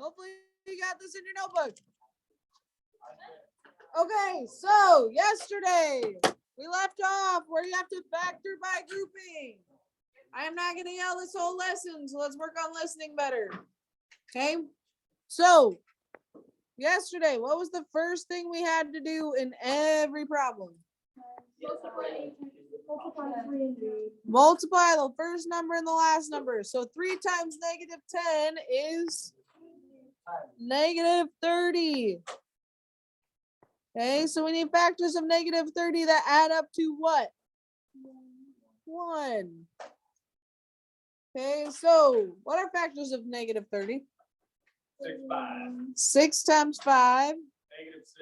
Hopefully you got this in your notebook. Okay, so yesterday we left off where you have to factor by grouping. I am not going to yell this whole lesson, so let's work on listening better. Okay, so yesterday, what was the first thing we had to do in every problem? Multiply the first number and the last number. So 3 times negative 10 is negative 30. Okay, so we need factors of negative 30 that add up to what? 1. Okay, so what are factors of negative 30? 6, 5. 6 times 5. Negative 6.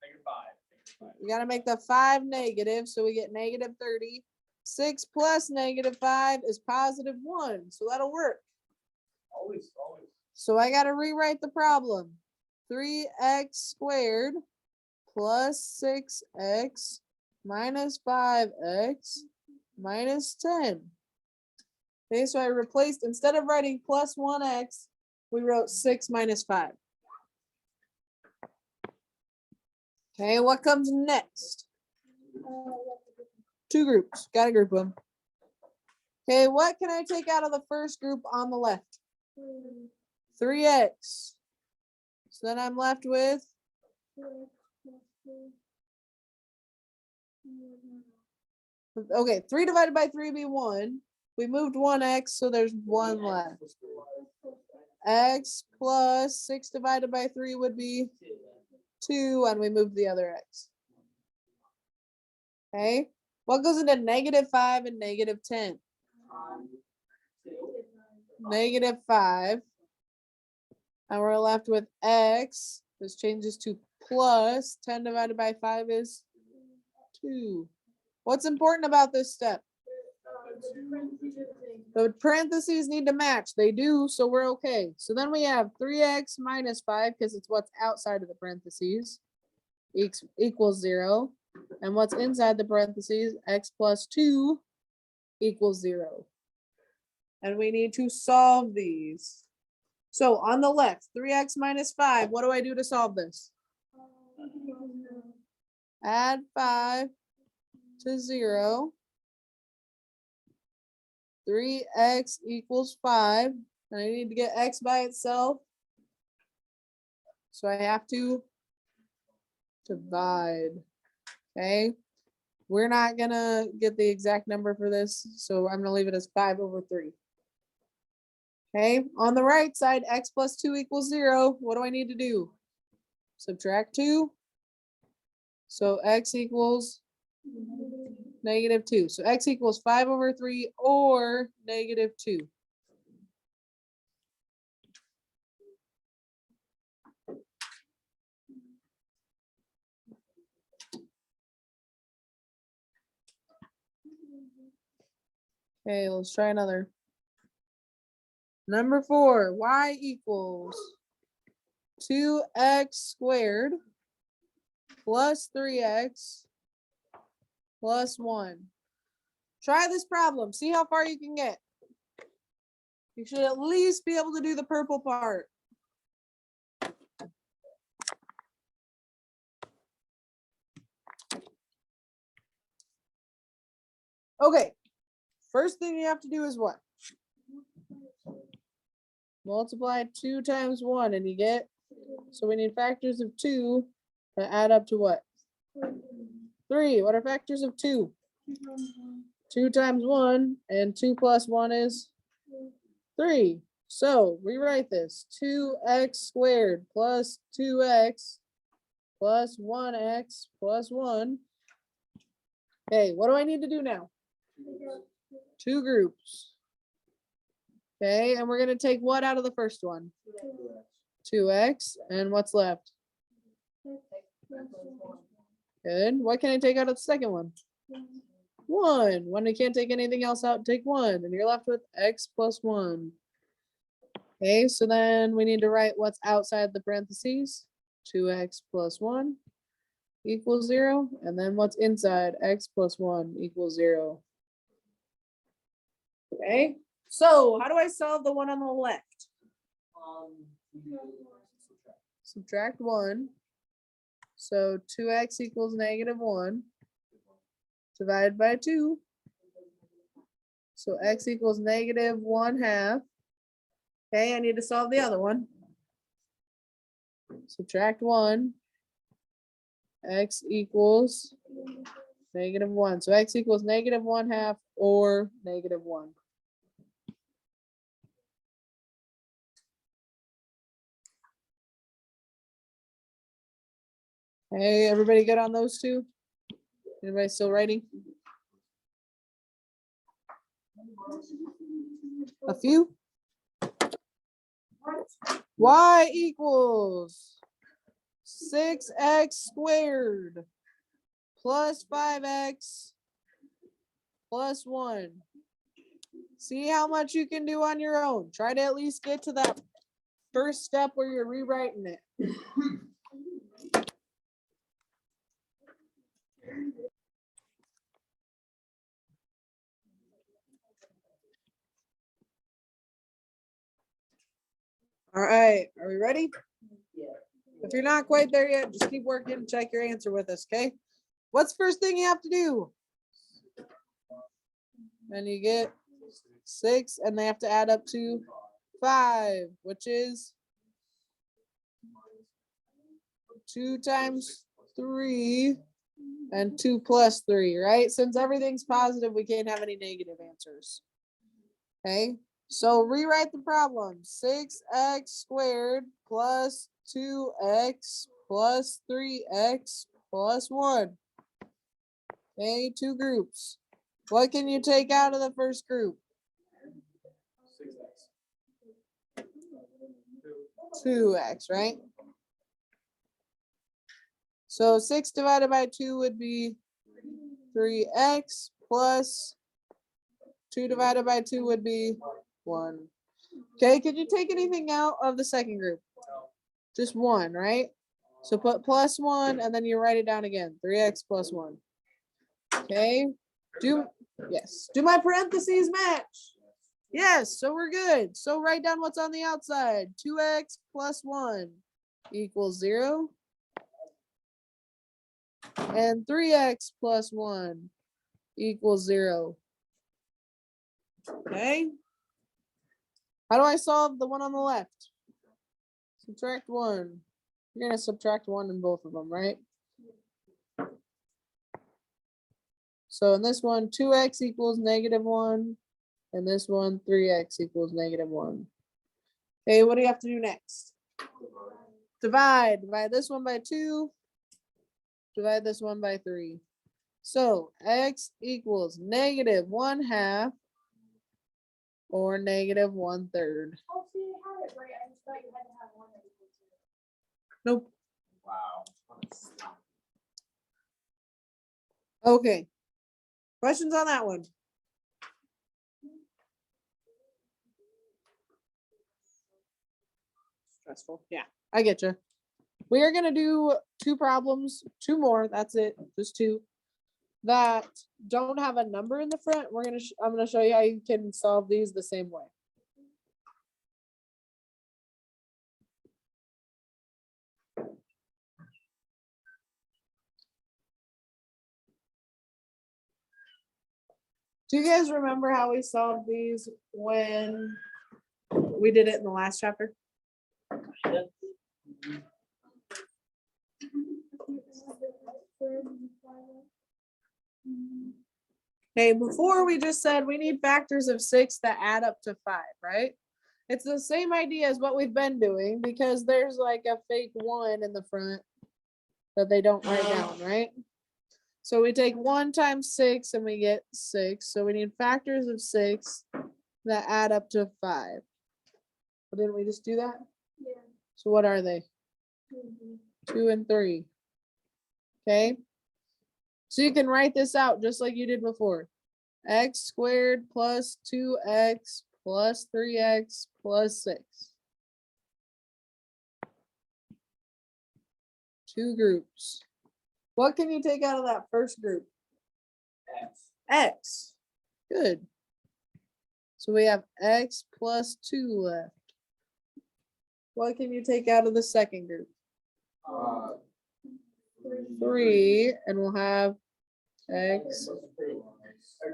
Negative 5. We got to make the 5 negative, so we get negative 30. 6 plus negative 5 is positive 1, so that'll work. Always. So I got to rewrite the problem. 3x squared plus 6x minus 5x minus 10. Okay, so I replaced, instead of writing plus 1x, we wrote 6 minus 5. Okay, what comes next? 2 groups. Got to group them. Okay, what can I take out of the first group on the left? 3x. So then I'm left with okay, 3 divided by 3 would be 1. We moved 1x, so there's 1 left. X plus 6 divided by 3 would be 2, and we moved the other x. Okay, what goes into negative 5 and negative 10? Negative 5. And we're left with x. This changes to plus 10 divided by 5 is 2. What's important about this step? The parentheses need to match. They do, so we're okay. So then we have 3x minus 5, because it's what's outside of the parentheses, equals 0. And what's inside the parentheses, x plus 2 equals 0. And we need to solve these. So on the left, 3x minus 5, what do I do to solve this? Add 5 to 0. 3x equals 5. And I need to get x by itself. So I have to divide. Okay. We're not going to get the exact number for this. So I'm going to leave it as 5 over 3. Okay. On the right side, x plus 2 equals 0. What do I need to do? Subtract 2. So x equals negative 2. So x equals 5 over 3 or negative 2. Okay, let's try another. Number 4, y equals 2x squared plus 3x plus 1. Try this problem. See how far you can get. You should at least be able to do the purple part. Okay. First thing you have to do is what? Multiply 2 times 1 and you get, so we need factors of 2 that add up to what? 3. What are factors of 2? 2 times 1 and 2 plus 1 is 3. So rewrite this. 2x squared plus 2x plus 1x plus 1. Okay, what do I need to do now? 2 groups. Okay, and we're going to take what out of the first one? 2x. And what's left? Good. What can I take out of the second one? 1. When I can't take anything else out, take 1. And you're left with x plus 1. Okay, so then we need to write what's outside the parentheses. 2x plus 1 equals 0. And then what's inside? X plus 1 equals 0. Okay, so how do I solve the one on the left? Subtract 1. So 2x equals -1. Divided by 2. So x equals -1/2. Okay, I need to solve the other one. Subtract 1. X equals -1. So x equals -1/2 or -1. Hey, everybody good on those two? Anybody still writing? A few? Y equals 6x squared plus 5x plus 1. See how much you can do on your own. Try to at least get to that first step where you're rewriting it. All right, are we ready? If you're not quite there yet, just keep working, check your answer with us, okay? What's the first thing you have to do? Then you get 6, and they have to add up to 5, which is 2 times 3 and 2 plus 3, right? Since everything's positive, we can't have any negative answers. Okay, so rewrite the problem. 6x squared plus 2x plus 3x plus 1. Okay, 2 groups. What can you take out of the first group? 2x, right? So 6 divided by 2 would be 3x plus 2 divided by 2 would be 1. Okay, could you take anything out of the second group? Just 1, right? So put plus 1 and then you write it down again. 3x plus 1. Okay. Do my parentheses match? Yes, so we're good. So write down what's on the outside. 2x plus 1 equals 0. And 3x plus 1 equals 0. Okay. How do I solve the one on the left? Subtract 1. You're going to subtract 1 in both of them, right? So in this one, 2x equals -1. And this one, 3x equals -1. Okay, what do you have to do next? Divide. Divide this one by 2. Divide this one by 3. So x equals -1/2 or -1/3. Oh, so you had it right. I just thought you had to have one that equals 0. Nope. Wow. Okay. Questions on that one? Stressful. Yeah, I get you. We are gonna do 2 problems, 2 more. That's it, just 2 that don't have a number in the front. I'm gonna show you how you can solve these the same way. Do you guys remember how we solved these when we did it in the last chapter? Okay, before we just said we need factors of 6 that add up to 5, right? It's the same idea as what we've been doing because there's like a fake 1 in the front that they don't write down, right? So we take 1 times 6 and we get 6. So we need factors of 6 that add up to 5. But didn't we just do that? Yeah. So what are they? 2 and 3. Okay. So you can write this out just like you did before. X squared plus 2x plus 3x plus 6. 2 groups. What can you take out of that first group? X. X. Good. So we have x plus 2 left. What can you take out of the second group? Uh, 3, and we'll have x or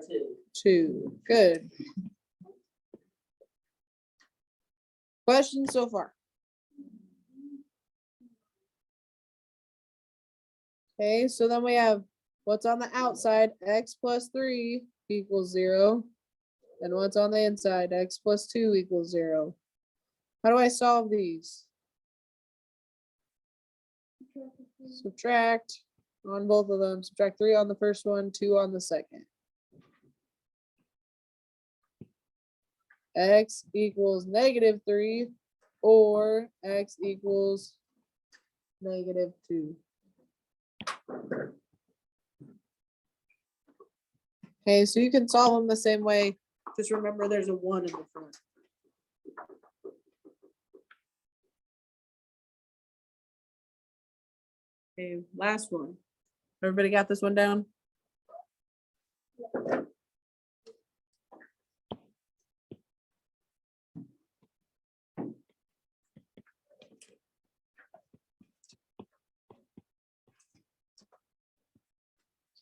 2. 2. Good. Questions so far? Okay, so then we have what's on the outside, x plus 3 equals 0. And what's on the inside, x plus 2 equals 0. How do I solve these? Subtract on both of them. Subtract 3 on the first one, 2 on the second. X equals -3 or x equals -2. Okay, so you can solve them the same way. Just remember there's a 1 in the front. Okay, last one. Everybody got this one down?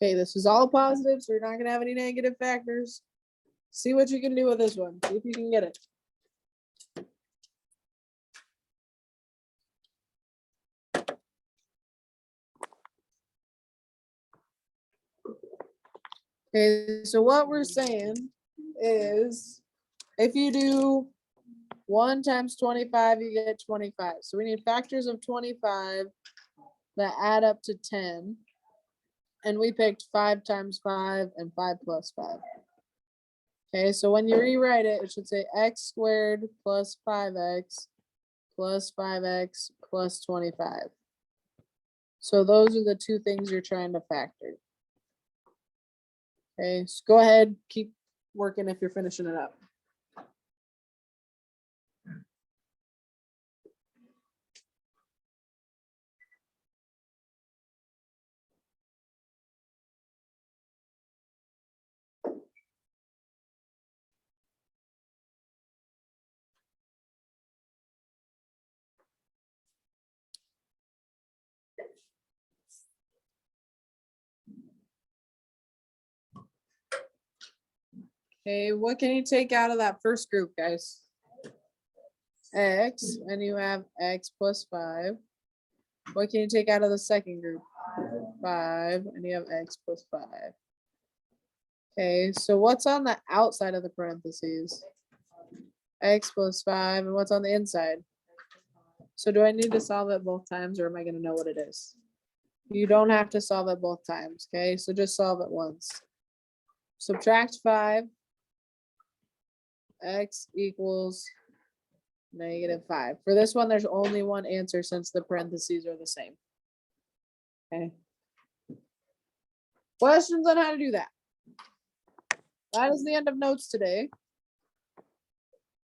Okay, this is all positive, so you're not gonna have any negative factors. See what you can do with this one. See if you can get it. Okay, so what we're saying is if you do 1 times 25, you get 25. So we need factors of 25 that add up to 10. And we picked 5 times 5 and 5 plus 5. Okay, so when you rewrite it, it should say x squared plus 5x plus 5x plus 25. So those are the two things you're trying to factor. Okay, so go ahead, keep working if you're finishing it up. Okay, what can you take out of that first group, guys? X, and you have x plus 5. What can you take out of the second group? 5, and you have x plus 5. Okay, so what's on the outside of the parentheses? X plus 5, and what's on the inside? So do I need to solve it both times, or am I gonna know what it is? You don't have to solve it both times, okay? So just solve it once. Subtract 5. X equals -5. For this one, there's only one answer since the parentheses are the same. Okay. Questions on how to do that? That is the end of notes today.